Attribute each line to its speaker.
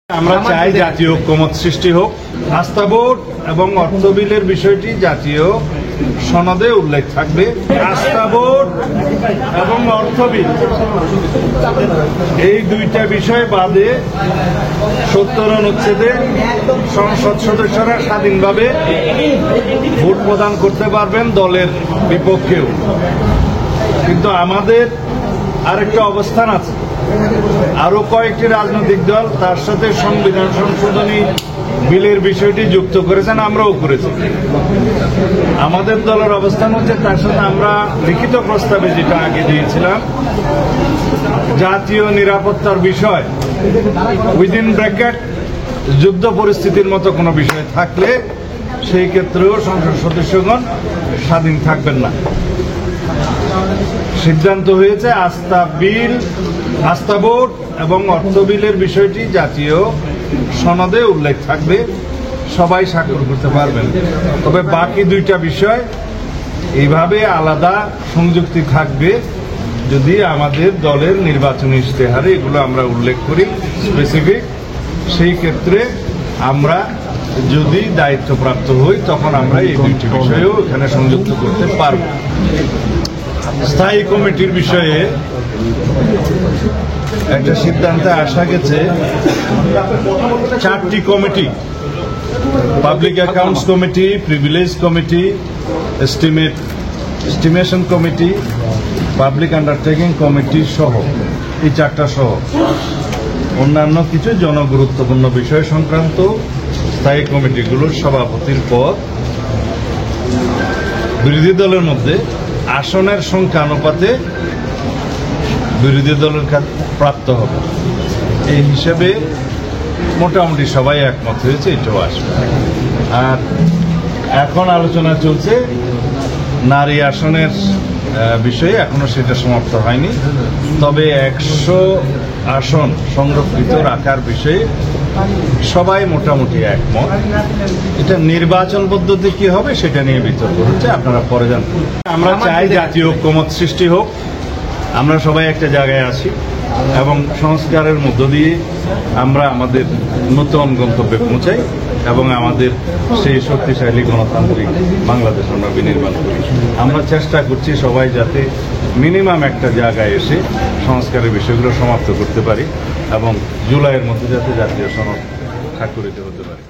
Speaker 1: আমরা চাই জাতীয় ঐক্যমত সৃষ্টি হোক। আস্থা ভোট এবং অর্থ বিলের বিষয়টি জাতীয় সনদে উল্লেখ থাকবে। আস্থা ভোট এবং অর্থ বিল এই দুইটা বিষয় বাদে 70 অনুচ্ছেদে সংসদ সদস্যরা স্বাধীনভাবে ভোট প্রদান করতে পারবেন দলের বিপক্ষেও। কিন্তু আমাদের আরেকটা অবস্থান আছে, আরো কয়েকটি রাজনৈতিক দল তার সাথে সংবিধান সংশোধনী বিলের বিষয়টি যুক্ত করেছেন, আমরাও করেছি। আমাদের দলের অবস্থান হচ্ছে তার সাথে আমরা লিখিত প্রস্তাবে যেটা আগে দিয়েছিলাম, জাতীয় নিরাপত্তার বিষয় উইদিন ব্র্যাকেট যুদ্ধ পরিস্থিতির মতো কোনো বিষয় থাকলে সেই ক্ষেত্রেও সংসদ সদস্যগণ স্বাধীন থাকবেন না। সিদ্ধান্ত হয়েছে আস্থা ভোট এবং অর্থ বিলের বিষয়টি জাতীয় সনদে উল্লেখ থাকবে, সবাই স্বাক্ষর করতে পারবেন। তবে বাকি দুইটা বিষয় এইভাবে আলাদা সংযুক্তি থাকবে যদি আমাদের দলের নির্বাচনী ইশতেহারে এগুলো আমরা উল্লেখ করি স্পেসিফিক। সেই ক্ষেত্রে আমরা যদি দায়িত্বপ্রাপ্ত হই তখন আমরা এই দুইটি বিষয়েও এখানে সংযুক্ত করতে পারব। স্থায়ী কমিটির বিষয়ে একটা সিদ্ধান্তে আসা গেছে, 4টি committee, public accounts committee, privilege committee, estimation committee, public undertaking committee সহ এই 4টা সহ অন্যান্য কিছু জনগুরুত্বপূর্ণ বিষয় সংক্রান্ত স্থায়ী কমিটিগুলোর সভাপতির পদ বিরোধী দলের মধ্যে আসনের সংখ্যা অনুপাতে বিরোধী দলের প্রাপ্ত হবে। এই হিসেবে মোটামুটি সবাই একমত হয়েছে, এটাও আসবে। আর এখন আলোচনা চলছে নারী আসনের বিষয়ে, এখনো সেটা সমাপ্ত হয়নি। তবে 100 আসন সংরক্ষিত রাখার বিষয়ে সবাই মোটামুটি একমত। এটা নির্বাচন পদ্ধতি কি হবে সেটা নিয়ে বিতর্ক হচ্ছে, আপনারা পরে জানবেন। আমরা চাই জাতীয় ঐক্যমত সৃষ্টি হোক। আমরা সবাই একটা জায়গায় আছি এবং সংস্কারের মধ্য দিয়ে আমরা আমাদের নতুন গন্তব্যে পৌঁছাই এবং আমাদের সেই শক্তিশালী গণতান্ত্রিক বাংলাদেশ আমরা বিনির্মাণ করি। আমরা চেষ্টা করছি সবাই যাতে মিনিমাম একটা জায়গায় এসে সংস্কারের বিষয়গুলো সমাপ্ত করতে পারি এবং জুলাইয়ের মধ্যে যাতে জাতীয় সনদ স্বাক্ষরিত হতে পারে।